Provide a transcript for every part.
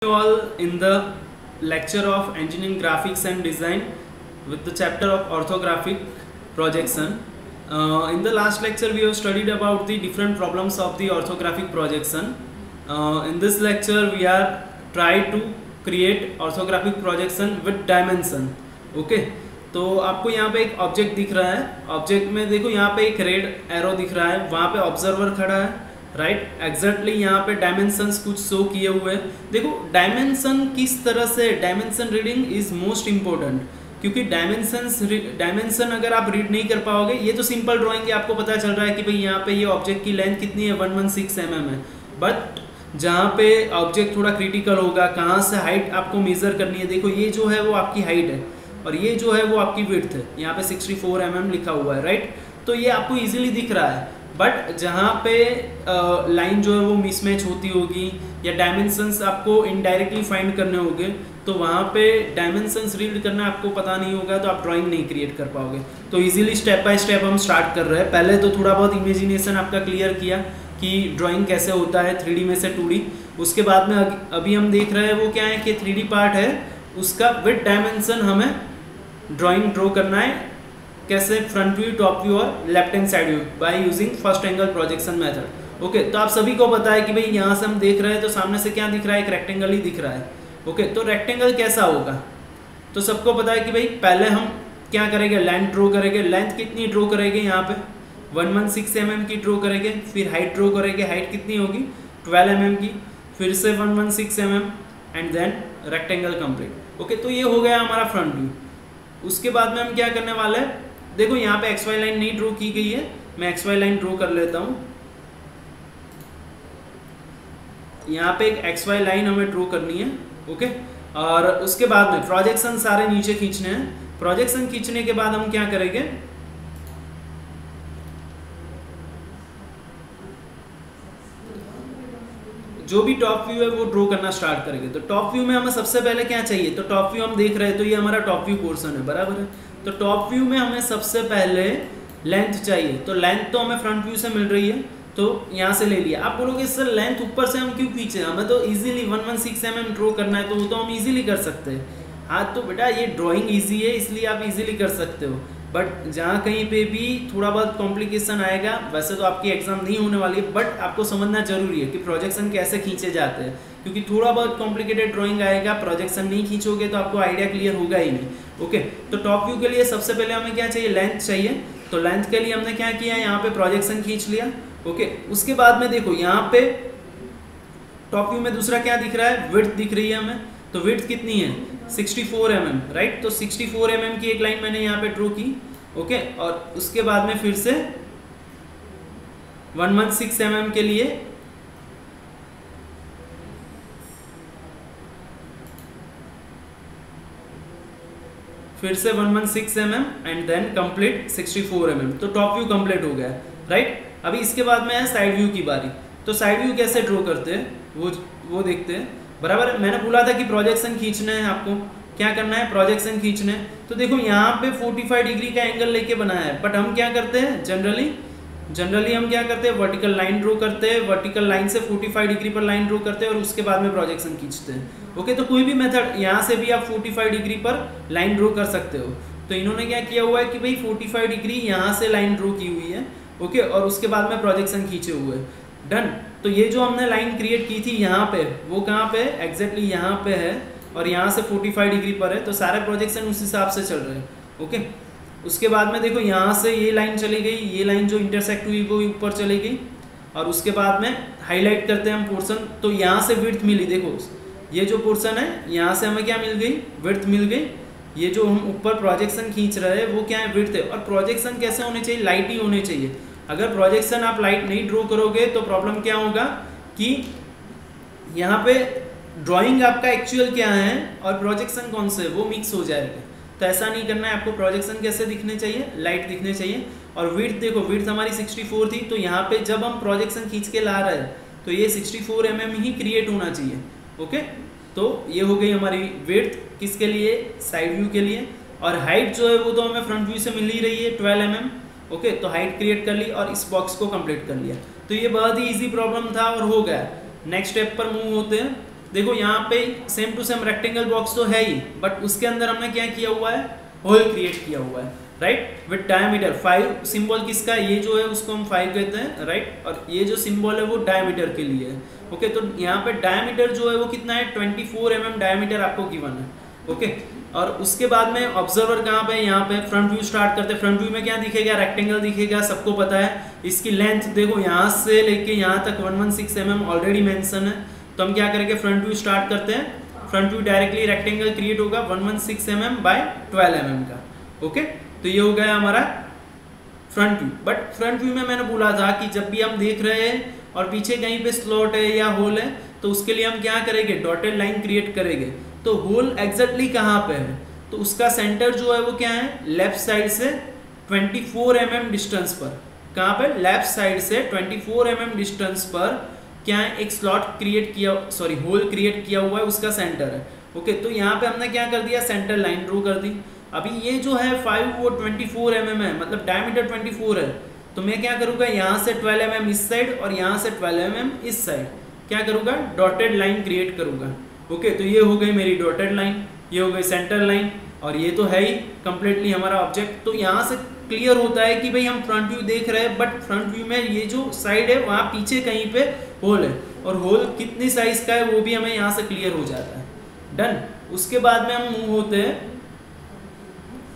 You all in the lecture of engineering graphics and design with the chapter of orthographic projection. In the last lecture we have studied about the different problems of the orthographic projection. In this lecture we are try to create orthographic projection with dimension. Okay, तो आपको यहाँ पे एक object दिख रहा है, object में देखो यहाँ पे एक रेड एरो दिख रहा है, वहाँ पे ऑब्जर्वर खड़ा है, राइट एग्जैक्टली यहाँ पे डायमेंशंस कुछ शो किए हुए हैं। देखो डायमेंशन किस तरह से, dimension reading is most important, क्योंकि डायमेंशन अगर आप रीड नहीं कर पाओगे, ये तो सिंपल ड्राइंग है, आपको पता चल रहा है कि भाई यहाँ पे ये ऑब्जेक्ट की लेंथ कितनी है 116 mm है, बट जहाँ पे ऑब्जेक्ट थोड़ा क्रिटिकल होगा, कहाँ से हाइट आपको मेजर करनी है, देखो ये जो है वो आपकी हाइट है और ये जो है वो आपकी विड्थ है, यहाँ पे 64 mm लिखा हुआ है, राइट। तो ये आपको इजीली दिख रहा है, बट जहाँ पे लाइन जो है वो मिसमैच होती होगी या डायमेंशंस आपको इनडायरेक्टली फाइंड करने होंगे, तो वहाँ पे डायमेंशंस रीड करना आपको पता नहीं होगा तो आप ड्राइंग नहीं क्रिएट कर पाओगे। तो इजीली स्टेप बाय स्टेप हम स्टार्ट कर रहे हैं। पहले तो थोड़ा बहुत इमेजिनेशन आपका क्लियर किया कि ड्राइंग कैसे होता है 3D में से 2D। उसके बाद में अभी हम देख रहे हैं वो क्या है कि 3D पार्ट है, उसका विद डायमेंशन हमें ड्राइंग ड्रॉ करना है। कैसे? फ्रंट व्यू, टॉप व्यू और left hand side view by using first angle projection method. Okay, तो आप सभी को पता है कि भाई यहाँ से हम देख रहे हैं तो सामने से क्या दिख रहा है, एक रेक्टेंगल ही दिख रहा है। ओके, तो रेक्टेंगल कैसा होगा, तो सबको पता है कि भाई पहले हम क्या करेंगे, लेंथ ड्रॉ करेंगे। लेंथ कितनी ड्रॉ करेंगे, यहाँ पे 116 mm की ड्रॉ करेंगे। फिर हाइट ड्रॉ करेंगे, हाइट कितनी होगी 12 mm की, फिर से 116 mm and then rectangle complete. Okay, तो ये हो गया हमारा फ्रंट व्यू। उसके बाद में हम क्या करने वाले हैं, देखो यहाँ पे XY लाइन नहीं ड्रॉ की गई है, मैं XY लाइन ड्रॉ कर लेता हूँ। यहाँ पे एक XY लाइन हमें ड्रॉ करनी है। ओके, और उसके बाद में प्रोजेक्शन सारे नीचे खींचने हैं। प्रोजेक्शन खींचने के बाद हम क्या करेंगे, जो भी टॉप व्यू है वो ड्रॉ करना स्टार्ट करेंगे। तो टॉप व्यू में हमें सबसे पहले क्या चाहिए, तो टॉप व्यू हम देख रहे हैं तो ये हमारा टॉप व्यू पोर्शन है, बराबर है। तो टॉप व्यू में हमें सबसे पहले लेंथ चाहिए, तो लेंथ तो हमें फ्रंट व्यू से मिल रही है, तो यहाँ से ले लिया। आप बोलोगे सर लेंथ ऊपर से हम क्यों खींचे, हमें तो इजीली 116 mm ड्रॉ करना है, तो वो तो हम इजीली कर सकते हैं। हाँ, तो बेटा ये ड्राइंग इजी है इसलिए आप इजीली कर सकते हो, बट जहाँ कहीं पे भी थोड़ा बहुत कॉम्प्लिकेशन आएगा, वैसे तो आपकी एग्जाम नहीं होने वाली है, बट आपको समझना जरूरी है कि प्रोजेक्शन कैसे खींचे जाते हैं, क्योंकि थोड़ा बहुत कॉम्प्लिकेटेड ड्राइंग आएगा, प्रोजेक्शन नहीं खींचोगे तो आपको आइडिया क्लियर होगा ही नहीं। ओके, तो टॉप व्यू के लिए सबसे पहले हमें क्या चाहिए, लेंथ चाहिए। तो लेंथ के लिए हमने क्या किया, यहाँ पे प्रोजेक्शन खींच लिया। ओके, उसके बाद में देखो यहाँ पे टॉप व्यू में दूसरा क्या दिख रहा है, विड्थ दिख रही है हमें। तो विड्थ कितनी है 64 mm, राइट। तो 64 mm की एक लाइन मैंने यहाँ पे ड्रॉ की। ओके, और उसके बाद में फिर से 116 mm के लिए फिर से 116 mm and then complete 64 mm। तो टॉप व्यू कंप्लीट हो गया, राइट। अभी इसके बाद में है साइड व्यू की बारी। तो साइड व्यू कैसे ड्रॉ करते हैं वो देखते हैं, बराबर है। मैंने बोला था कि प्रोजेक्शन खींचना है, आपको क्या करना है, प्रोजेक्शन खींचना है। तो देखो यहाँ पे 45 डिग्री का एंगल लेके बनाया है, बट हम क्या करते हैं जनरली हम क्या करते हैं, वर्टिकल लाइन ड्रॉ करते हैं, वर्टिकल लाइन से 45 डिग्री पर लाइन ड्रॉ करते हैं और उसके बाद में प्रोजेक्शन खींचते हैं। ओके, तो कोई भी मेथड, यहाँ से भी आप 45 डिग्री पर लाइन ड्रॉ कर सकते हो। तो इन्होंने क्या किया हुआ है कि भाई 45 डिग्री यहाँ से लाइन ड्रॉ की हुई है। ओके, और उसके बाद में प्रोजेक्शन खींचे हुए, डन। तो ये जो हमने लाइन क्रिएट की थी यहाँ पे, वो कहाँ पे, एग्जैक्टली यहाँ पे है, और यहाँ से 45 डिग्री पर है, तो सारे प्रोजेक्शन उस हिसाब से चल रहे हैं। ओके, उसके बाद में देखो यहाँ से ये लाइन चली गई, ये लाइन जो इंटरसेक्ट हुई वो ऊपर चली गई, और उसके बाद में हाईलाइट करते हैं हम पोर्शन। तो यहाँ से विड्थ मिली, देखो ये जो पोर्शन है यहाँ से हमें क्या मिल गई, विड्थ मिल गई। ये जो हम ऊपर प्रोजेक्शन खींच रहे हैं वो क्या है, विड्थ है। और प्रोजेक्शन कैसे होने चाहिए, लाइट ही होने चाहिए। अगर प्रोजेक्शन आप लाइट नहीं ड्रॉ करोगे तो प्रॉब्लम क्या होगा कि यहाँ पे ड्राइंग आपका एक्चुअल क्या है और प्रोजेक्शन कौन से, वो मिक्स हो जाएगा। तो ऐसा नहीं करना है, आपको प्रोजेक्शन कैसे दिखने चाहिए, लाइट दिखने चाहिए। और विड्थ देखो, विड्थ हमारी 64 थी, तो यहाँ पे जब हम प्रोजेक्शन खींच के ला रहे हैं तो ये 64 mm ही क्रिएट होना चाहिए। ओके, तो ये हो गई हमारी विड्थ, किसके लिए, साइड व्यू के लिए। और हाइट जो है वो तो हमें फ्रंट व्यू से मिल ही रही है 12 mm। ओके, तो हाइट क्रिएट कर ली और इस बॉक्स को कंप्लीट कर लिया। तो ये बहुत ही इजी प्रॉब्लम था और हो गया। नेक्स्ट स्टेप पर मूव होते हैं। देखो यहाँ पे same to same rectangle box तो है ही, बट उसके अंदर हमने क्या किया हुआ है, होल क्रिएट किया हुआ है, राइट, विद डायमीटर 5 सिंबल किसका, ये जो है उसको हम 5 कहते हैं, राइट, और ये जो सिंबल है वो डायमीटर के लिए है। ओके, तो यहाँ पे डायमीटर जो है वो कितना है, 24 mm डायमीटर आपको गिवन है। ओके, और उसके बाद में ऑब्जर्वर कहाँ पे, यहाँ पे फ्रंट व्यू स्टार्ट करते हैं। फ्रंट व्यू में क्या दिखेगा, रेक्टेंगल दिखेगा, सबको पता है। इसकी लेंथ देखो यहाँ से लेके यहाँ तक 116 mm ऑलरेडी मेंशन है। तो हम क्या करेंगे, फ्रंट व्यू स्टार्ट करते हैं। Front view directly rectangle create होगा 116 mm बाय 12 mm का। ओके, तो ये हो गया हमारा front view. But front view में मैंने बोला था कि जब भी हम देख रहे हैं और पीछे कहीं पे स्लॉट है या होल है, तो उसके लिए हम क्या करेंगे, डॉटेड लाइन क्रिएट करेंगे। तो होल एग्जैक्टली कहाँ पे है, तो उसका सेंटर जो है वो क्या है, लेफ्ट साइड से 24 mm डिस्टेंस पर। कहाँ पे, लेफ्ट साइड से 24 mm डिस्टेंस पर क्या है, एक स्लॉट क्रिएट किया, सॉरी होल क्रिएट किया हुआ है, उसका सेंटर है। ओके, तो यहाँ पे हमने क्या कर दिया, सेंटर लाइन ड्रॉ कर दी। अभी ये जो है 5 वो 24 mm है, मतलब डायमीटर 24 है। तो मैं क्या करूँगा, यहाँ से 12 mm इस साइड और यहाँ से 12 mm इस साइड क्या करूँगा, डॉटेड लाइन क्रिएट करूँगा। ओके, तो ये हो गई मेरी डॉटेड लाइन, ये हो गई सेंटर लाइन, और ये तो है ही कंप्लीटली हमारा ऑब्जेक्ट। तो यहाँ से क्लियर होता है कि भाई हम फ्रंट व्यू देख रहे हैं, बट फ्रंट व्यू में ये जो साइड है वहाँ पीछे कहीं पे होल है, और होल कितनी साइज का है वो भी हमें यहाँ से क्लियर हो जाता है। डन। उसके बाद में हम मूव होते हैं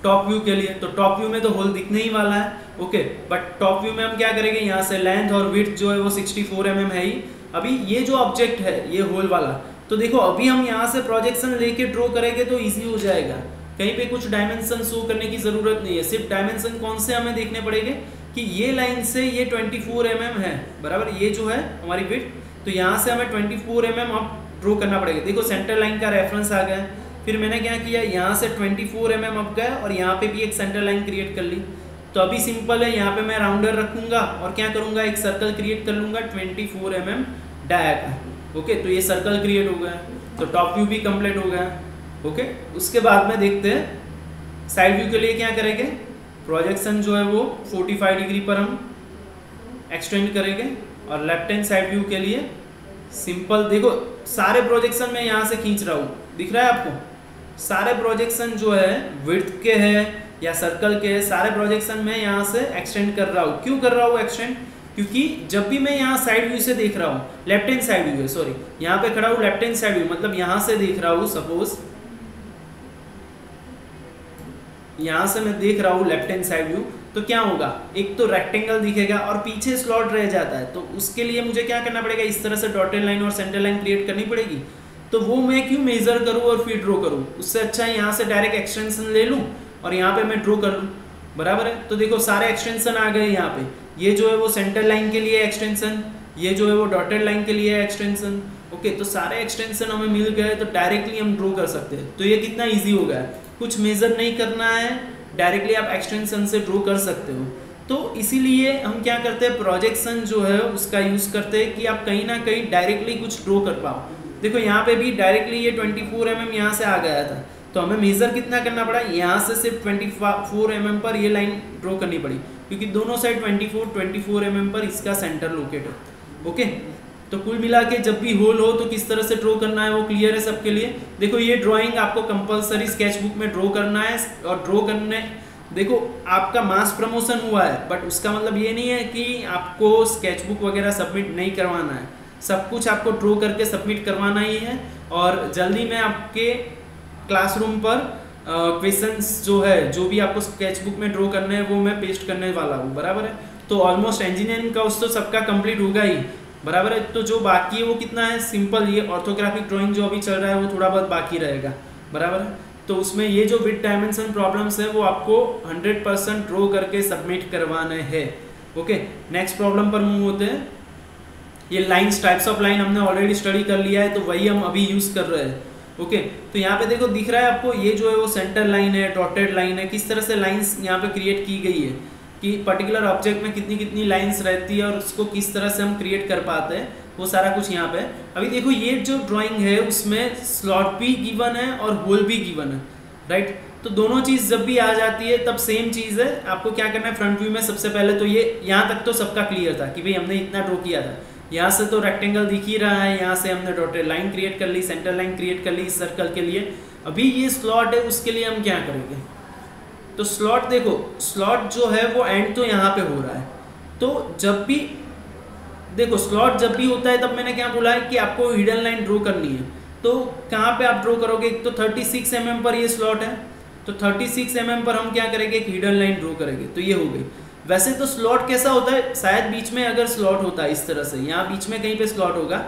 टॉप व्यू के लिए। तो टॉप व्यू में तो होल दिखने ही वाला है। ओके, बट टॉप व्यू में हम क्या करेंगे, यहाँ से लेंथ और विड्थ जो है वो 64 mm है ही। अभी ये जो ऑब्जेक्ट है ये होल वाला, तो देखो अभी हम यहाँ से प्रोजेक्शन लेके ड्रॉ करेंगे तो इजी हो जाएगा। कहीं पे कुछ डायमेंशन शो करने की जरूरत नहीं है, सिर्फ डायमेंशन कौन से हमें देखने पड़ेंगे कि ये लाइन से ये 24 mm है, बराबर, ये जो है हमारी विड्थ, तो यहाँ से हमें 24 mm अब ड्रॉ करना पड़ेगा। देखो सेंटर लाइन का रेफरेंस आ गया। फिर मैंने क्या किया, यहाँ से 24 mm अब गया और यहाँ पे भी एक सेंटर लाइन क्रिएट कर ली। तो अभी सिंपल है, यहाँ पे मैं राउंडर रखूंगा और क्या करूंगा, एक सर्कल क्रिएट कर लूंगा 24 mm डाया का। ओके, तो ये सर्कल क्रिएट हो गया, तो टॉप व्यू भी कंप्लीट हो गया। ओके, उसके बाद में देखते हैं साइड व्यू के लिए क्या करेंगे, प्रोजेक्शन जो है वो 45 डिग्री पर हम एक्सटेंड करेंगे, और लेफ्ट हैंड साइड व्यू के लिए सिंपल, देखो सारे प्रोजेक्शन मैं यहाँ से खींच रहा हूँ, दिख रहा है आपको, सारे प्रोजेक्शन जो है विड्थ के है या सर्कल के है, सारे प्रोजेक्शन मैं यहाँ से एक्सटेंड कर रहा हूँ। क्यों कर रहा हूँ एक्सटेंड, क्योंकि जब भी मैं यहाँ साइड व्यू से देख रहा हूँ, लेफ्ट हैंड साइड व्यू है, सॉरी यहाँ पे खड़ा हूँ लेफ्ट हैंड साइड व्यू, मतलब यहाँ से देख रहा हूँ, सपोज यहाँ से मैं देख रहा हूँ लेफ्ट हैंड साइड व्यू, तो क्या होगा, एक तो रेक्टेंगल दिखेगा और पीछे स्लॉट रह जाता है। तो उसके लिए मुझे क्या करना पड़ेगा, इस तरह से डॉटेड लाइन और सेंटर लाइन क्रिएट करनी पड़ेगी। तो वो मैं क्यों मेजर करूँ और फिर ड्रॉ करूँ, उससे अच्छा है यहाँ से डायरेक्ट एक्सटेंशन ले लूँ और यहाँ पे मैं ड्रॉ कर लूँ, बराबर है। तो देखो सारे एक्सटेंशन आ गए यहाँ पे, ये जो है वो सेंटर लाइन के लिए एक्सटेंशन, ये जो है वो डॉटेड लाइन के लिए एक्सटेंशन। ओके, तो सारे एक्सटेंशन हमें मिल गए, तो डायरेक्टली हम ड्रॉ कर सकते हैं। तो ये कितना ईजी हो गया, कुछ मेजर नहीं करना है, डायरेक्टली आप एक्सटेंशन से ड्रॉ कर सकते हो। तो इसीलिए हम क्या करते हैं, प्रोजेक्शन जो है उसका यूज करते हैं कि आप कहीं ना कहीं डायरेक्टली कुछ ड्रॉ कर पाओ। देखो यहाँ पे भी डायरेक्टली ये 24 mm यहाँ से आ गया था, तो हमें मेजर कितना करना पड़ा, यहाँ से सिर्फ 24 mm पर ये लाइन ड्रॉ करनी पड़ी, क्योंकि दोनों साइड 24 mm पर इसका सेंटर लोकेट है। ओके, तो कुल मिला के जब भी होल हो तो किस तरह से ड्रॉ करना है वो क्लियर है सबके लिए। देखो ये ड्राइंग आपको कंपलसरी स्केचबुक में ड्रॉ करना है, और ड्रॉ करने, देखो आपका मास प्रमोशन हुआ है, बट उसका मतलब ये नहीं है कि आपको स्केचबुक वगैरह सबमिट नहीं करवाना है, सब कुछ आपको ड्रॉ करके सबमिट करवाना ही है। और जल्दी मैं आपके क्लासरूम पर क्वेश्चंस जो है, जो भी आपको स्केचबुक में ड्रॉ करने हैं वो मैं पेस्ट करने वाला हूँ, बराबर है। तो ऑलमोस्ट इंजीनियरिंग का उस तो सबका कंप्लीट होगा ही, बराबर है। तो जो बाकी है वो कितना है, सिंपल ये ऑर्थोग्राफिक ड्राइंग जो अभी चल रहा है वो थोड़ा बहुत बाकी रहेगा, बराबर है। तो उसमें ये जो विद डायमेंशन प्रॉब्लम्स है वो आपको 100% ड्रॉ करके सबमिट करवाने हैं। ओके, नेक्स्ट प्रॉब्लम पर मूव होते हैं। ये लाइंस, टाइप्स ऑफ लाइन हमने ऑलरेडी स्टडी कर लिया है, तो वही हम अभी यूज कर रहे हैं। ओके, तो यहाँ पे देखो दिख रहा है आपको, ये जो है वो सेंटर लाइन है, डॉटेड लाइन है, किस तरह से लाइंस यहाँ पे क्रिएट की गई है कि पर्टिकुलर ऑब्जेक्ट में कितनी कितनी लाइंस रहती है और उसको किस तरह से हम क्रिएट कर पाते हैं, वो सारा कुछ यहाँ पे। अभी देखो ये जो ड्राइंग है उसमें स्लॉट भी गिवन है और होल भी गिवन है, राइट। तो दोनों चीज़ जब भी आ जाती है तब सेम चीज़ है, आपको क्या करना है, फ्रंट व्यू में सबसे पहले तो ये यहाँ तक तो सबका क्लियर था कि भाई हमने इतना ड्रॉ किया था। यहाँ से तो रेक्टेंगल दिख ही रहा है, यहाँ से हमने डॉटेड लाइन क्रिएट कर ली, सेंटर लाइन क्रिएट कर ली इस सर्कल के लिए। अभी ये स्लॉट है, उसके लिए हम क्या करेंगे, तो स्लॉट देखो, स्लॉट जो है वो एंड तो यहाँ पे हो रहा है, तो जब भी देखो स्लॉट जब भी होता है तब मैंने क्या बोला है कि आपको हिडन लाइन ड्रॉ करनी है। तो कहाँ पे आप ड्रॉ करोगे, तो 36 mm पर ये स्लॉट है, तो 36 mm पर हम क्या करेंगे, एक हिडन लाइन ड्रॉ करेंगे, तो ये हो गई। वैसे तो स्लॉट कैसा होता है, शायद बीच में अगर स्लॉट होता है इस तरह से, यहाँ बीच में कहीं पे स्लॉट होगा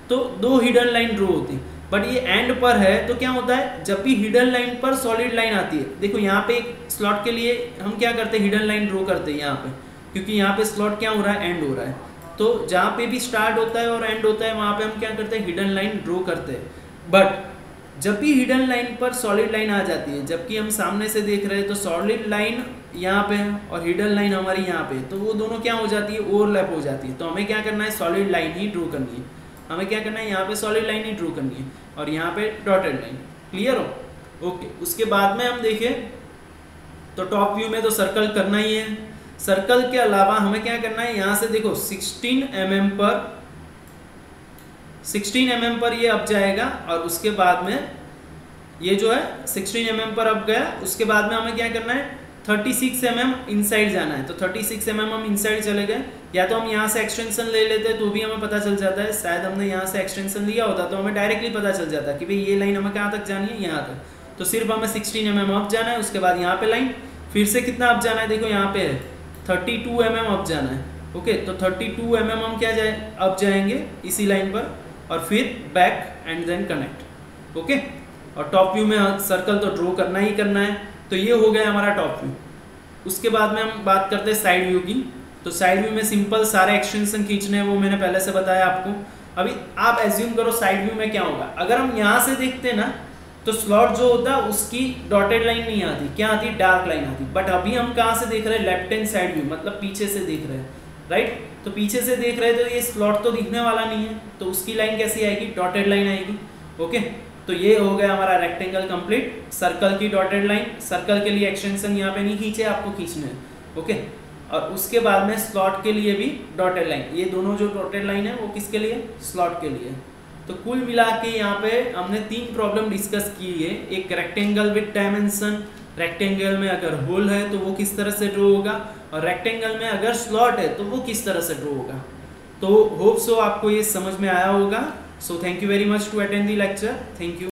तो 2 हिडन लाइन ड्रॉ होती, बट ये एंड पर है तो क्या होता है, जब भी हिडन लाइन पर सॉलिड लाइन आती है, देखो यहाँ पे एक स्लॉट के लिए हम क्या करते हैं, हिडन लाइन ड्रॉ करते हैं यहाँ पे, क्योंकि यहाँ पे स्लॉट क्या हो रहा है, एंड हो रहा है। तो जहाँ पे भी स्टार्ट होता है और एंड होता है वहाँ पे हम क्या करते हैं, हिडन लाइन ड्रॉ करते हैं। बट जब भी हिडन लाइन पर सॉलिड लाइन आ जाती है, जबकि हम सामने से देख रहे हैं तो सॉलिड लाइन यहाँ पे है और हिडन लाइन हमारी यहाँ पे, तो वो दोनों क्या हो जाती है, ओवरलैप हो जाती है। तो हमें क्या करना है, सॉलिड लाइन ही ड्रॉ करनी है, हमें क्या करना है, यहाँ पे सॉलिड लाइन ही ड्रॉ करनी है और यहाँ पे डॉटेड लाइन। क्लियर हो, ओके। उसके बाद में हम देखें तो टॉप व्यू में तो सर्कल करना ही है, सर्कल के अलावा हमें क्या करना है, यहाँ से देखो 16 mm पर ये अब जाएगा और उसके बाद में ये जो है 16 mm पर अब गया, उसके बाद में हमें क्या करना है, 36 mm इनसाइड जाना है। तो 36 mm हम इनसाइड चले गए, या तो हम यहाँ से एक्सटेंशन ले लेते हैं तो भी हमें पता चल जाता है, शायद हमने यहाँ से एक्सटेंशन लिया होता तो हमें डायरेक्टली पता चल जाता कि भाई ये लाइन हमें कहाँ तक जानी है, यहाँ तक। तो सिर्फ हमें 16 mm अप जाना है, उसके बाद यहाँ पे लाइन, फिर से कितना अप जाना है, देखो यहाँ पे है 32 mm अप जाना है। ओके, तो 32 mm हम क्या जाए अप जाएंगे इसी लाइन पर और फिर back and then connect. Okay, और टॉप व्यू में सर्कल तो ड्रॉ करना ही करना है। तो ये हो गया हमारा टॉप व्यू। उसके बाद में हम बात करते हैं साइड व्यू की। तो साइड व्यू में सिंपल सारे एक्सटेंशन खींचने हैं, वो मैंने पहले से बताया आपको। अभी आप एज्यूम करो साइड व्यू में क्या होगा, अगर हम यहाँ से देखते हैं ना तो स्लॉट जो होता है उसकी डॉटेड लाइन नहीं आती, क्या आती, डार्क लाइन आती। बट अभी हम कहाँ से देख रहे हैं, लेफ्ट हैंड साइड व्यू, मतलब पीछे से देख रहे हैं, राइट। तो पीछे से देख रहे हैं तो ये स्लॉट तो दिखने वाला नहीं है, तो उसकी लाइन कैसी आएगी, डॉटेड लाइन आएगी। ओके, तो ये हो गया हमारा रेक्टेंगल कंप्लीट। सर्कल की डॉटेड लाइन, सर्कल के लिए एक्सटेंशन यहाँ पे नहीं खींचे, आपको खींचने हैं। ओके, और उसके बाद में स्लॉट के लिए भी डॉटेड लाइन, ये दोनों जो डॉटेड लाइन है वो किसके लिए, स्लॉट के लिए। तो कुल मिला के यहाँ पे हमने 3 प्रॉब्लम डिस्कस की है। एक रेक्टेंगल विद डायमेंशन, रेक्टेंगल में अगर होल है तो वो किस तरह से ड्रॉ होगा, और रेक्टेंगल में अगर स्लॉट है तो वो किस तरह से ड्रॉ होगा। तो होप सो आपको ये समझ में आया होगा। So thank you very much to attend the lecture. Thank you.